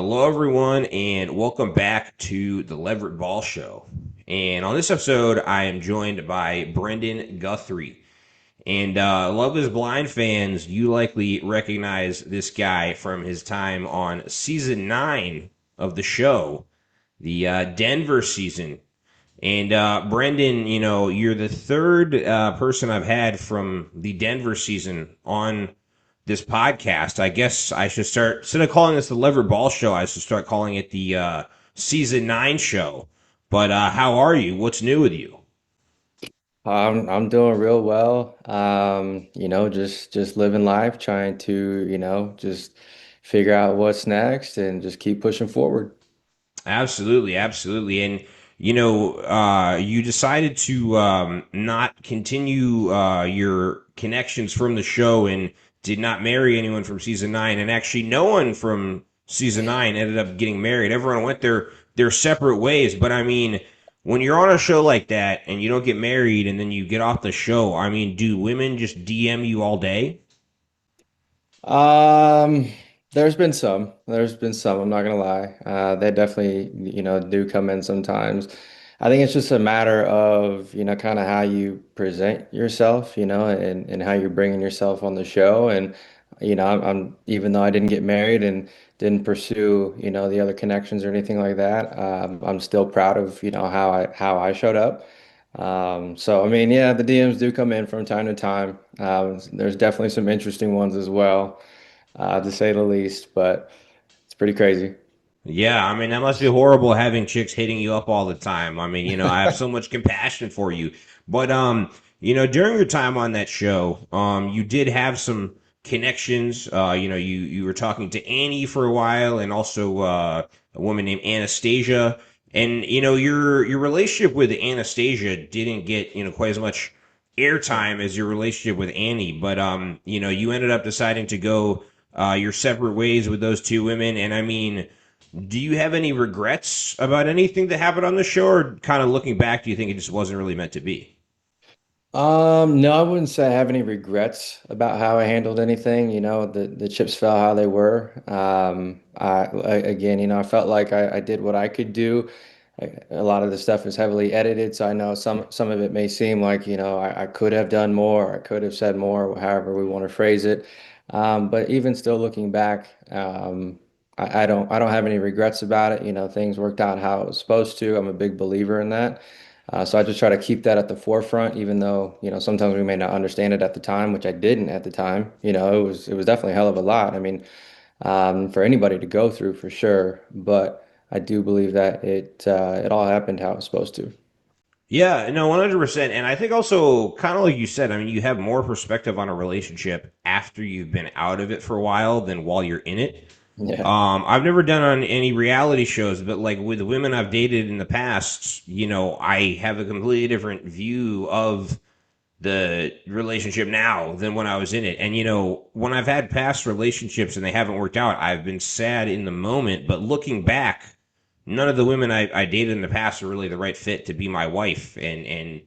Hello, everyone, and welcome back to the Leverett Ball Show. And on this episode, I am joined by Brenden Guthrie. And Love is Blind fans, you likely recognize this guy from his time on season 9 of the show, the Denver season. And Brenden, you're the third person I've had from the Denver season on this podcast. I guess I should start, instead of calling this the Lever Ball Show, I should start calling it the Season 9 show. But how are you? What's new with you? I'm doing real well. Just living life, trying to, just figure out what's next and just keep pushing forward. Absolutely, absolutely. And, you decided to not continue your connections from the show and did not marry anyone from season 9. And actually, no one from season 9 ended up getting married. Everyone went their separate ways. But I mean, when you're on a show like that and you don't get married and then you get off the show, I mean, do women just DM you all day? Um, there's been some, I'm not gonna lie. They definitely, do come in sometimes. I think it's just a matter of, kind of how you present yourself, and how you're bringing yourself on the show. And, even though I didn't get married and didn't pursue, the other connections or anything like that, I'm still proud of, how I showed up. So I mean, yeah, the DMs do come in from time to time. There's definitely some interesting ones as well, to say the least, but it's pretty crazy. Yeah, I mean, that must be horrible having chicks hitting you up all the time. I mean, I have so much compassion for you. But during your time on that show, you did have some connections. You were talking to Annie for a while and also a woman named Anastasia. And your relationship with Anastasia didn't get, quite as much airtime as your relationship with Annie, but you ended up deciding to go your separate ways with those two women. And I mean, do you have any regrets about anything that happened on the show, or kind of looking back, do you think it just wasn't really meant to be? No, I wouldn't say I have any regrets about how I handled anything. The chips fell how they were. Again, I felt like I did what I could do. A lot of the stuff is heavily edited, so I know some of it may seem like, I could have done more, I could have said more, however we want to phrase it. But even still looking back, I don't have any regrets about it. Things worked out how it was supposed to. I'm a big believer in that. So I just try to keep that at the forefront, even though, sometimes we may not understand it at the time, which I didn't at the time. It was definitely a hell of a lot. I mean, for anybody to go through for sure. But I do believe that it all happened how it was supposed to. Yeah, no, 100%. And I think also, kind of like you said, I mean, you have more perspective on a relationship after you've been out of it for a while than while you're in it. Yeah. I've never done on any reality shows, but like with the women I've dated in the past, I have a completely different view of the relationship now than when I was in it. And when I've had past relationships and they haven't worked out, I've been sad in the moment. But looking back, none of the women I dated in the past are really the right fit to be my wife and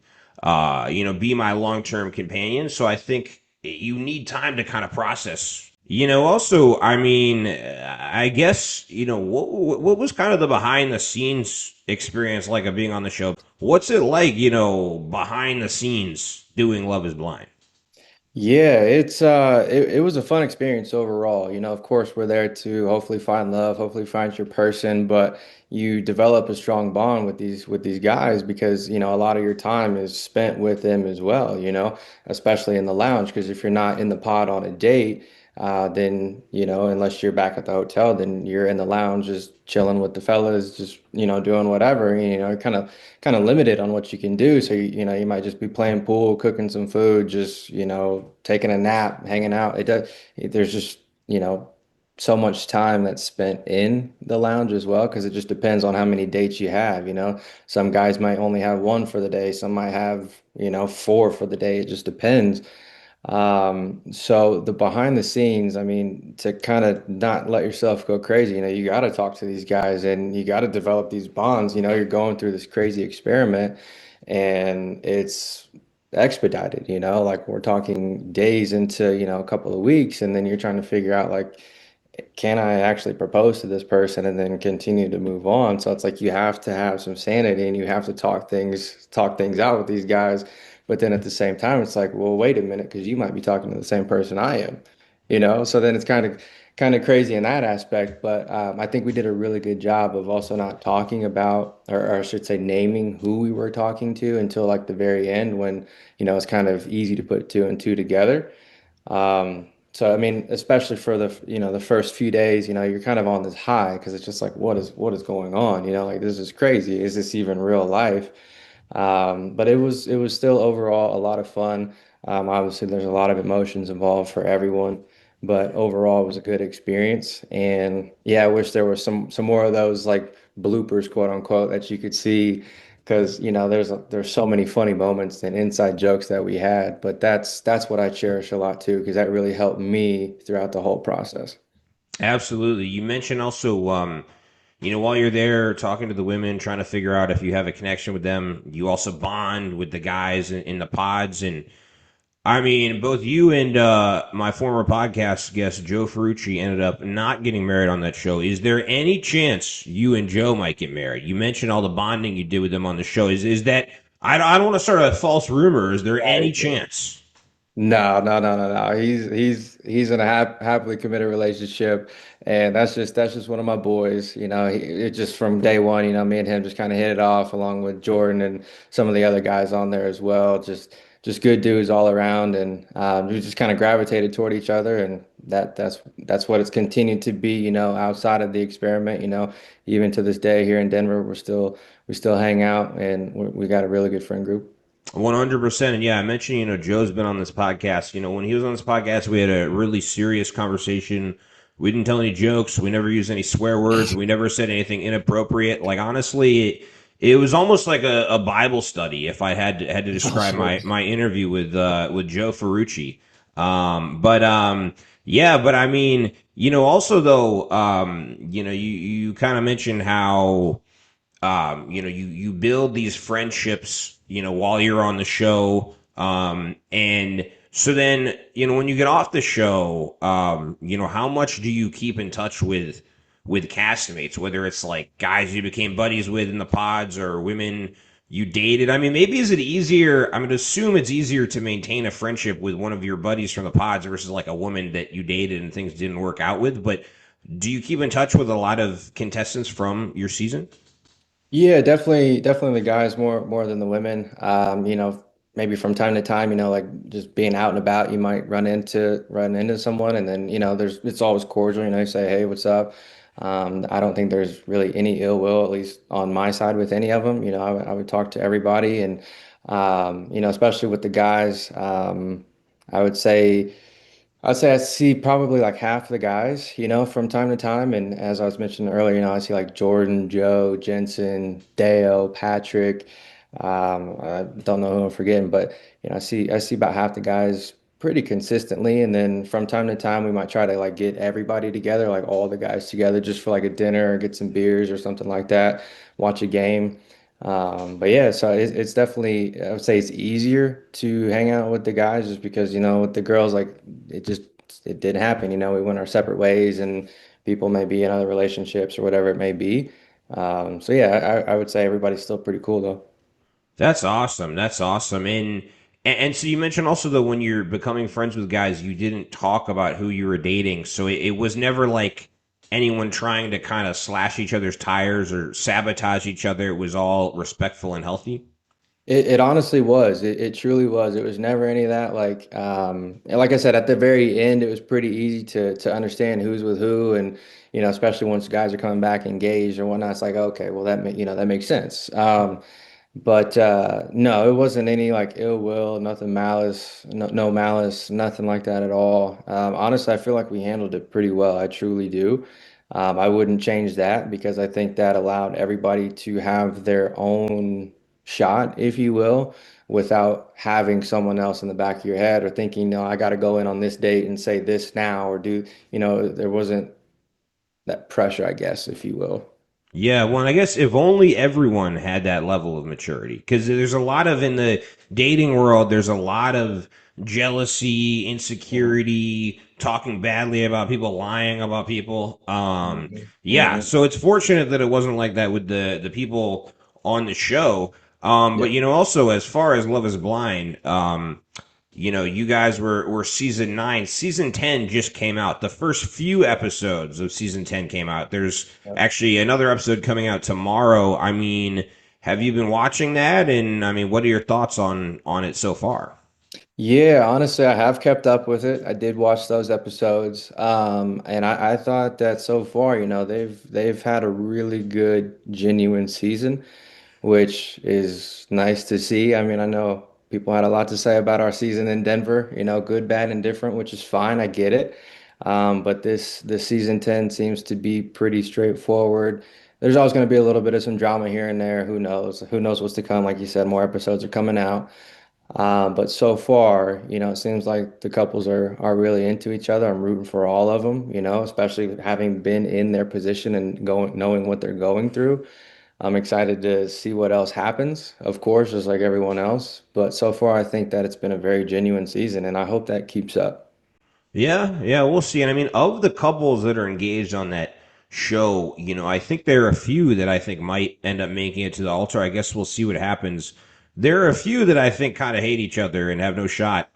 be my long term companion. So I think you need time to kind of process. Also, I mean, I guess what was kind of the behind the scenes experience like of being on the show? What's it like, behind the scenes doing Love Is Blind? Yeah, it was a fun experience overall. Of course, we're there to hopefully find love, hopefully find your person, but you develop a strong bond with these guys because, a lot of your time is spent with them as well, especially in the lounge. Because if you're not in the pod on a date, then, unless you're back at the hotel, then you're in the lounge just chilling with the fellas, just, doing whatever, kind of limited on what you can do. So you might just be playing pool, cooking some food, just taking a nap, hanging out. There's just so much time that's spent in the lounge as well because it just depends on how many dates you have. Some guys might only have one for the day, some might have four for the day. It just depends. So the behind the scenes, I mean, to kind of not let yourself go crazy, you got to talk to these guys and you got to develop these bonds. You're going through this crazy experiment and it's expedited, like we're talking days into, a couple of weeks, and then you're trying to figure out like can I actually propose to this person and then continue to move on? So it's like you have to have some sanity and you have to talk things out with these guys. But then at the same time, it's like, well, wait a minute, because you might be talking to the same person I am, you know? So then it's kind of crazy in that aspect. But I think we did a really good job of also not talking about, or I should say, naming who we were talking to until like the very end when, it's kind of easy to put two and two together. So I mean, especially for the first few days, you're kind of on this high because it's just like, what is going on? Like this is crazy. Is this even real life? But it was still overall a lot of fun. Obviously, there's a lot of emotions involved for everyone, but overall, it was a good experience. And yeah, I wish there was some more of those like bloopers, quote unquote, that you could see because there's so many funny moments and inside jokes that we had. But that's what I cherish a lot too, because that really helped me throughout the whole process. Absolutely. You mentioned also, while you're there talking to the women, trying to figure out if you have a connection with them, you also bond with the guys in the pods. And I mean, both you and my former podcast guest, Joe Ferrucci, ended up not getting married on that show. Is there any chance you and Joe might get married? You mentioned all the bonding you did with them on the show. Is that, I don't want to start a false rumor. Is there any chance? No, no, no, no, no. He's in a happily committed relationship, and that's just one of my boys. It just from day one. Me and him just kind of hit it off, along with Jordan and some of the other guys on there as well. Just good dudes all around, and we just kind of gravitated toward each other, and that's what it's continued to be. Outside of the experiment. Even to this day here in Denver, we still hang out, and we got a really good friend group. 100%. And yeah, I mentioned, Joe's been on this podcast. When he was on this podcast, we had a really serious conversation. We didn't tell any jokes. We never used any swear words. We never said anything inappropriate. Like, honestly, it was almost like a Bible study if I had to describe my interview with Joe Ferrucci. Yeah, but I mean, also though, you kind of mentioned how you build these friendships, while you're on the show. And so then, when you get off the show, how much do you keep in touch with castmates, whether it's like guys you became buddies with in the pods or women you dated? I mean, maybe is it easier? I'm gonna assume it's easier to maintain a friendship with one of your buddies from the pods versus like a woman that you dated and things didn't work out with. But do you keep in touch with a lot of contestants from your season? Yeah, definitely the guys more than the women. Maybe from time to time, like just being out and about, you might run into someone, and then it's always cordial. You say, hey, what's up? I don't think there's really any ill will, at least on my side, with any of them. I would talk to everybody, and especially with the guys, I would say. I'd say I see probably like half the guys, from time to time. And as I was mentioning earlier, I see like Jordan, Joe, Jensen, Dale, Patrick. I don't know who I'm forgetting, but I see about half the guys pretty consistently. And then from time to time, we might try to like get everybody together, like all the guys together, just for like a dinner or get some beers or something like that, watch a game. But yeah, so it's definitely, I would say it's easier to hang out with the guys just because, with the girls, like it just, it didn't happen. We went our separate ways and people may be in other relationships or whatever it may be. So yeah, I would say everybody's still pretty cool though. That's awesome. That's awesome. And so you mentioned also that when you're becoming friends with guys, you didn't talk about who you were dating. So it was never like anyone trying to kind of slash each other's tires or sabotage each other. It was all respectful and healthy. It honestly was. It truly was. It was never any of that. And like I said, at the very end, it was pretty easy to understand who's with who, and especially once guys are coming back engaged or whatnot. It's like, okay, well that makes sense. But no, it wasn't any like ill will, nothing malice, no malice, nothing like that at all. Honestly, I feel like we handled it pretty well. I truly do. I wouldn't change that because I think that allowed everybody to have their own shot, if you will, without having someone else in the back of your head or thinking, no, I got to go in on this date and say this now or there wasn't that pressure, I guess, if you will. Yeah, well, I guess if only everyone had that level of maturity, because there's a lot of in the dating world, there's a lot of jealousy, Mhm. insecurity, talking badly about people, lying about people. Mhm. Yeah, Mhm. so it's fortunate that it wasn't like that with the people on the show. But Yep. also as far as Love Is Blind, you guys were season 9. Season 10 just came out. The first few episodes of season 10 came out. There's Yep. actually another episode coming out tomorrow. I mean, have you been watching that? And I mean, what are your thoughts on it so far? Yeah, honestly, I have kept up with it. I did watch those episodes, and I thought that so far, they've had a really good, genuine season, which is nice to see. I mean, I know people had a lot to say about our season in Denver, good, bad, and different, which is fine. I get it. But this season 10 seems to be pretty straightforward. There's always going to be a little bit of some drama here and there. Who knows? Who knows what's to come? Like you said, more episodes are coming out. But so far, it seems like the couples are really into each other. I'm rooting for all of them, especially having been in their position and knowing what they're going through. I'm excited to see what else happens, of course, just like everyone else. But so far, I think that it's been a very genuine season, and I hope that keeps up. Yeah, yeah, we'll see. And I mean, of the couples that are engaged on that show, I think there are a few that I think might end up making it to the altar. I guess we'll see what happens. There are a few that I think kind of hate each other and have no shot.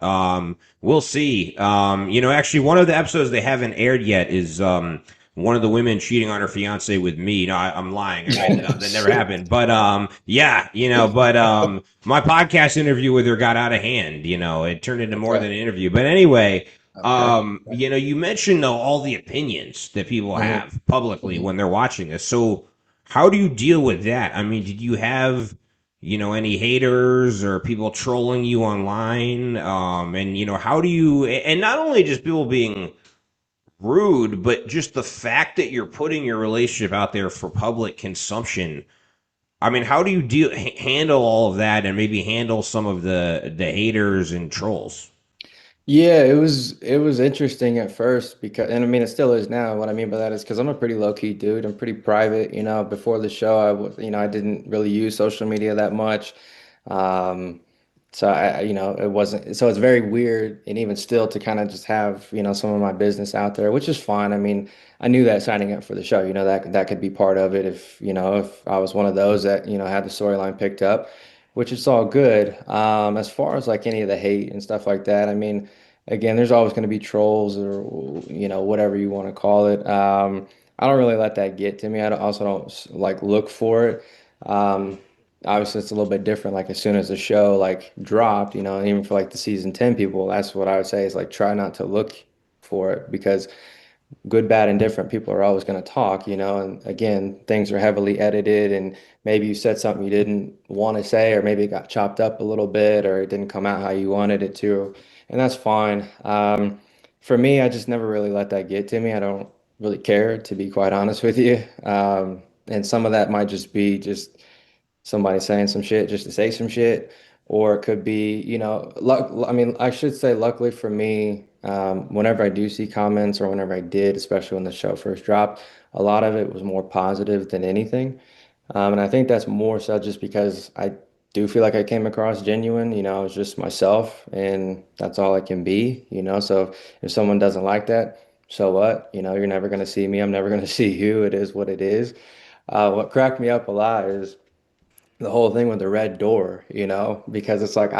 We'll see. Actually, one of the episodes they haven't aired yet is one of the women cheating on her fiance with me. No, I'm lying. I made that up. That never Shit. happened. But yeah, but my podcast interview with her got out of hand. It turned into more Okay. than an interview. But anyway. Okay. You mentioned though all the opinions that people hmm have publicly hmm when they're watching this. So how do you deal with that? I mean, did you have, any haters or people trolling you online? And how do you and not only just people being rude, but just the fact that you're putting your relationship out there for public consumption. I mean, how do you handle all of that and maybe handle some of the haters and trolls? Yeah, it was interesting at first because, and I mean it still is now. What I mean by that is because I'm a pretty low key dude. I'm pretty private. Before the show, I didn't really use social media that much. Um, so it wasn't. So it's very weird, and even still to kind of just have some of my business out there, which is fine. I mean, I knew that signing up for the show, that could be part of it if I was one of those that had the storyline picked up, which is all good. As far as like any of the hate and stuff like that, I mean. Again, there's always going to be trolls or whatever you want to call it. I don't really let that get to me. Also don't like look for it. Um, Obviously, it's a little bit different. Like as soon as the show like dropped, and even for like the season 10 people, that's what I would say is like try not to look for it because good, bad, and different people are always going to talk, and again, things are heavily edited, and maybe you said something you didn't want to say, or maybe it got chopped up a little bit, or it didn't come out how you wanted it to, and that's fine. For me, I just never really let that get to me. I don't really care, to be quite honest with you. And some of that might just be just somebody saying some shit just to say some shit, or it could be, I mean, I should say, luckily for me, whenever I do see comments or whenever I did, especially when the show first dropped, a lot of it was more positive than anything. And I think that's more so just because I do feel like I came across genuine, I was just myself and that's all I can be, so if someone doesn't like that, so what? You're never going to see me. I'm never going to see you. It is what it is. What cracked me up a lot is the whole thing with the red door, because it's like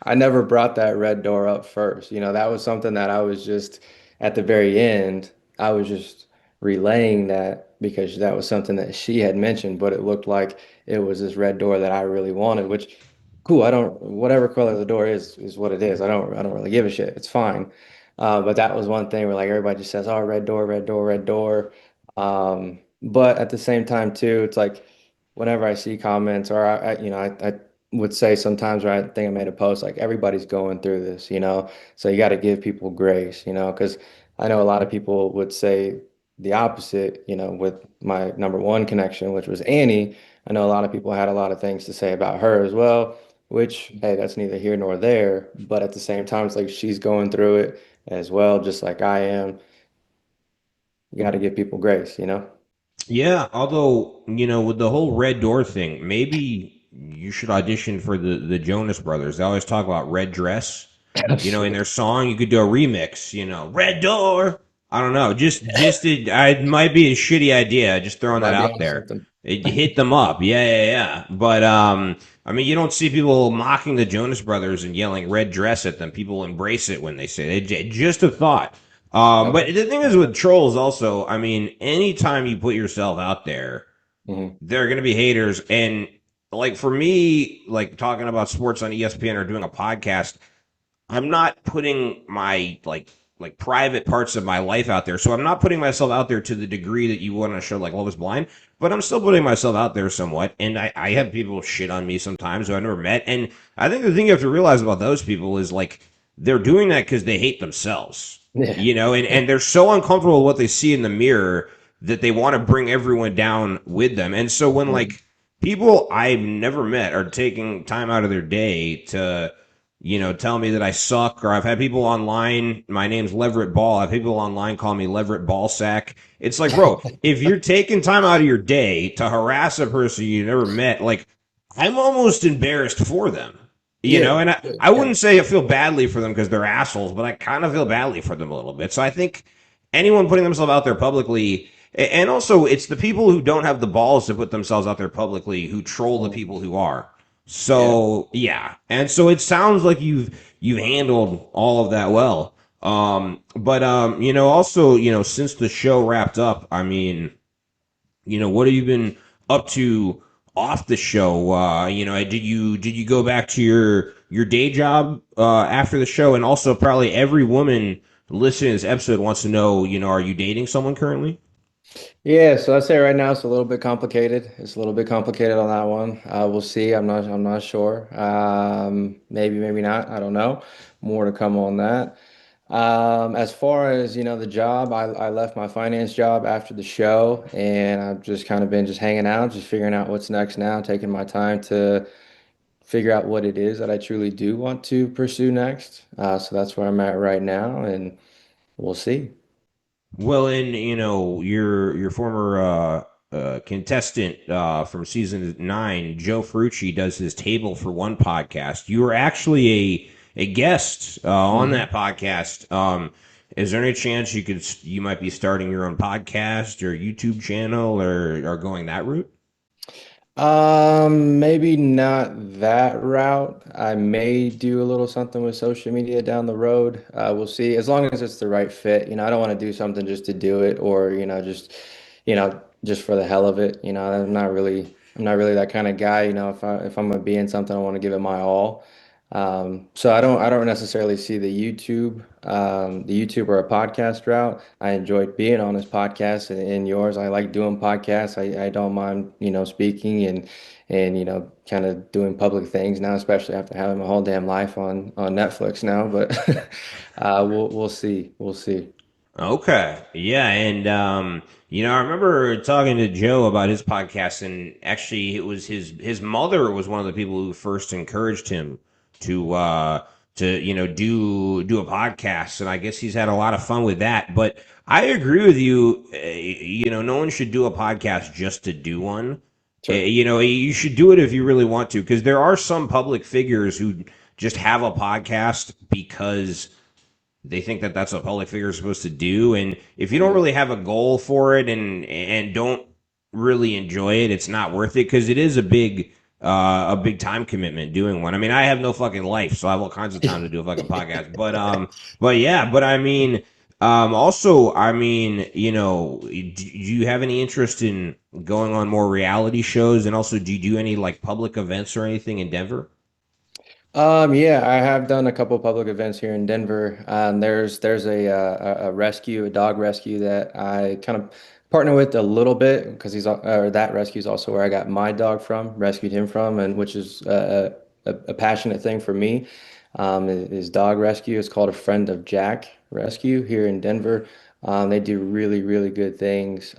I never brought that red door up first. That was something that I was just at the very end, I was just relaying that because that was something that she had mentioned, but it looked like it was this red door that I really wanted, which cool, I don't whatever color the door is what it is. I don't really give a shit. It's fine. But that was one thing where like everybody just says, "Oh, red door, red door, red door." But at the same time too, it's like whenever I see comments or I would say sometimes when I think I made a post like everybody's going through this, so you got to give people grace, because I know a lot of people would say the opposite, with my number one connection, which was Annie. I know a lot of people had a lot of things to say about her as well, which, hey, that's neither here nor there. But at the same time, it's like she's going through it as well, just like I am. You got to give people grace. Yeah, although, with the whole Red Door thing, maybe you should audition for the Jonas Brothers. They always talk about red dress. In their song, you could do a remix, Red Door. I don't know. It might be a shitty idea. Just throwing that Might be out on there. something. It hit them up. Yeah, yeah, yeah. But I mean, you don't see people mocking the Jonas Brothers and yelling "red dress" at them. People embrace it when they say it. Just a thought. But Okay. the thing is with trolls, also, I mean, anytime you put yourself out there, Hmm. there are going to be haters. And like for me, like talking about sports on ESPN or doing a podcast, I'm not putting my private parts of my life out there. So I'm not putting myself out there to the degree that you want to show like Love is Blind, but I'm still putting myself out there somewhat. And I have people shit on me sometimes who I never met. And I think the thing you have to realize about those people is like they're doing that because they hate themselves. Yeah. And they're so uncomfortable with what they see in the mirror that they want to bring everyone down with them. And so when Mhm. like people I've never met are taking time out of their day to tell me that I suck, or I've had people online. My name's Leverett Ball. I've had people online call me Leverett Ball Sack. It's like, bro, if you're taking time out of your day to harass a person you never met, like, I'm almost embarrassed for them. Yeah. And Yeah. I Yeah. wouldn't say I feel badly for them because they're assholes, but I kind of feel badly for them a little bit. So I think anyone putting themselves out there publicly, and also it's the people who don't have the balls to put themselves out there publicly who troll the Mhm. people who are. Yeah. So yeah, and so it sounds like you've handled all of that well. But also since the show wrapped up, I mean, what have you been up to off the show? Did you go back to your day job after the show? And also, probably every woman listening to this episode wants to know, are you dating someone currently? Yeah, so I'd say right now it's a little bit complicated. It's a little bit complicated on that one. We'll see. I'm not sure. Maybe, maybe not. I don't know. More to come on that. As far as, the job, I left my finance job after the show and I've just kind of been just hanging out, just figuring out what's next now, taking my time to figure out what it is that I truly do want to pursue next. So that's where I'm at right now and we'll see. Well, and your former contestant from season 9, Joe Frucci, does his Table for One podcast. You were actually a guest on Mhm. that podcast. Is there any chance you might be starting your own podcast or YouTube channel or going that route? Maybe not that route. I may do a little something with social media down the road. We'll see. As long as it's the right fit. I don't want to do something just to do it or, just for the hell of it. I'm not really that kind of guy. If I'm gonna be in something, I want to give it my all. So I don't necessarily see the YouTube or a podcast route. I enjoyed being on this podcast and in yours. I like doing podcasts. I don't mind, speaking and kind of doing public things now, especially after having my whole damn life on Netflix now. But we'll see. We'll see. Okay. Yeah, and I remember talking to Joe about his podcast, and actually, it was his mother was one of the people who first encouraged him to do a podcast, and I guess he's had a lot of fun with that. But I agree with you. No one should do a podcast just to do one. Sure. You should do it if you really want to, because there are some public figures who just have a podcast because they think that that's what public figures are supposed to do. And if you don't Yeah. really have a goal for it and don't really enjoy it, it's not worth it because it is a big time commitment doing one. I mean, I have no fucking life, so I have all kinds of time to do a fucking podcast. But yeah, but I mean, also, I mean, do you have any interest in going on more reality shows? And also, do you do any like public events or anything in Denver? Yeah, I have done a couple public events here in Denver. There's a rescue, a dog rescue that I kind of partner with a little bit because or that rescue is also where I got my dog from, rescued him from, and which is a passionate thing for me. Is dog rescue. It's called a Friend of Jack Rescue here in Denver. They do really, really good things.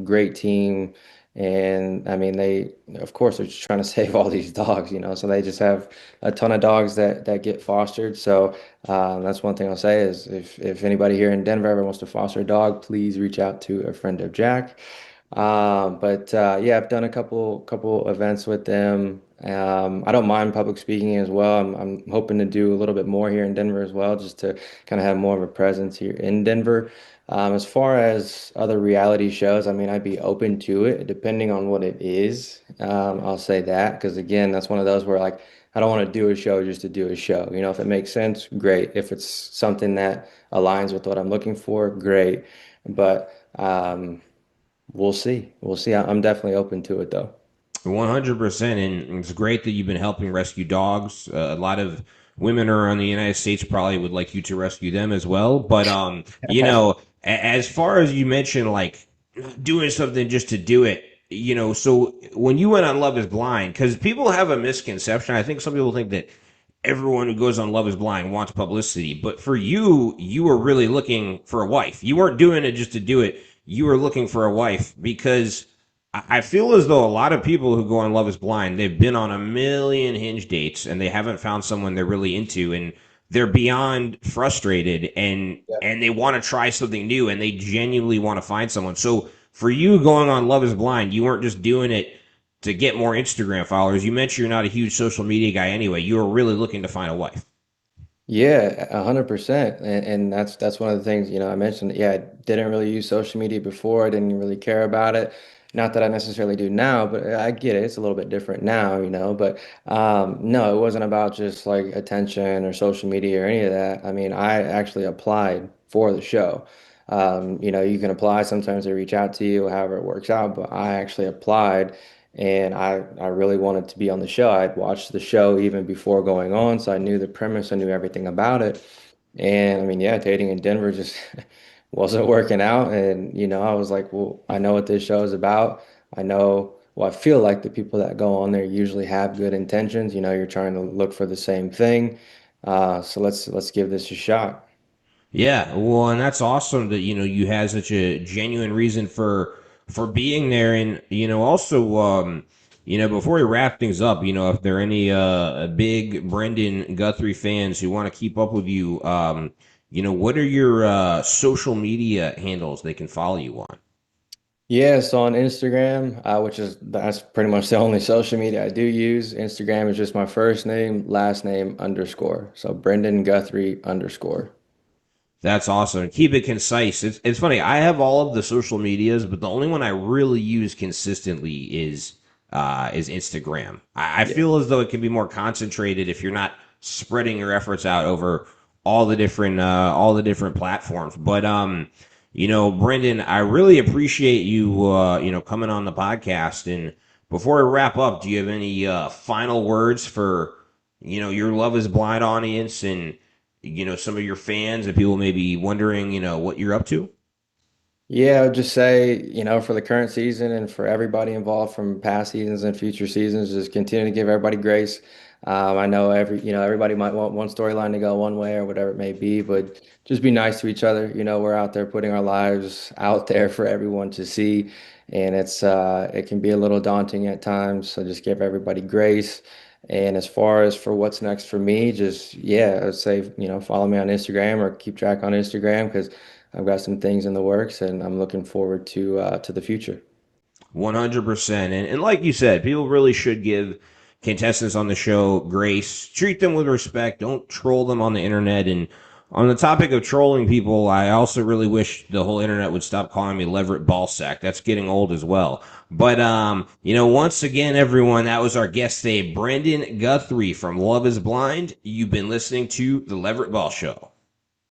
Great team. And I mean, of course, they're just trying to save all these dogs, so they just have a ton of dogs that get fostered. So that's one thing I'll say is if anybody here in Denver ever wants to foster a dog, please reach out to a Friend of Jack. But yeah, I've done a couple events with them. I don't mind public speaking as well. I'm hoping to do a little bit more here in Denver as well, just to kind of have more of a presence here in Denver. As far as other reality shows, I mean, I'd be open to it depending on what it is. I'll say that because again, that's one of those where like I don't want to do a show just to do a show. You know, if it makes sense, great. If it's something that aligns with what I'm looking for, great. But we'll see. We'll see. I'm definitely open to it though. 100%. And it's great that you've been helping rescue dogs. A lot of women around the United States probably would like you to rescue them as well. But, as far as you mentioned, like doing something just to do it, so when you went on Love is Blind, because people have a misconception. I think some people think that everyone who goes on Love is Blind wants publicity. But for you, you were really looking for a wife. You weren't doing it just to do it. You were looking for a wife because I feel as though a lot of people who go on Love is Blind, they've been on a million hinge dates and they haven't found someone they're really into, and they're beyond frustrated, and they want to try something new, and they genuinely want to find someone. So for you going on Love is Blind, you weren't just doing it to get more Instagram followers. You mentioned you're not a huge social media guy anyway. You were really looking to find a wife. Yeah, 100%. And that's one of the things, I mentioned, yeah, I didn't really use social media before. I didn't really care about it. Not that I necessarily do now, but I get it. It's a little bit different now, but no, it wasn't about just like attention or social media or any of that. I mean, I actually applied for the show. You can apply, sometimes they reach out to you, however it works out, but I actually applied and I really wanted to be on the show. I'd watched the show even before going on, so I knew the premise, I knew everything about it. And I mean, yeah, dating in Denver just wasn't working out. And, I was like, well, I know what this show is about. I know, well, I feel like the people that go on there usually have good intentions. You're trying to look for the same thing. So let's give this a shot. Yeah, well, and that's awesome that you had such a genuine reason for being there, and also before we wrap things up, if there are any big Brenden Guthrie fans who want to keep up with you, what are your social media handles they can follow you on? Yeah, so on Instagram, that's pretty much the only social media I do use. Instagram is just my first name, last name underscore. So Brenden Guthrie underscore. That's awesome. Keep it concise. It's funny. I have all of the social medias, but the only one I really use consistently is Instagram. I Yeah. feel as though it can be more concentrated if you're not spreading your efforts out over all the different platforms. But Brendan, I really appreciate you coming on the podcast. And before we wrap up, do you have any final words for your Love Is Blind audience and some of your fans and people may be wondering, what you're up to? Yeah, I would just say, for the current season and for everybody involved from past seasons and future seasons, just continue to give everybody grace. I know everybody might want one storyline to go one way or whatever it may be, but just be nice to each other. We're out there putting our lives out there for everyone to see, and it can be a little daunting at times. So just give everybody grace. And as far as for what's next for me, just yeah, I'd say, follow me on Instagram or keep track on Instagram because I've got some things in the works and I'm looking forward to the future. 100%. And like you said, people really should give contestants on the show grace. Treat them with respect. Don't troll them on the internet. And on the topic of trolling people, I also really wish the whole internet would stop calling me Leverett Ball Sack. That's getting old as well. But once again, everyone, that was our guest today, Brenden Guthrie from Love Is Blind. You've been listening to the Leverett Ball Show.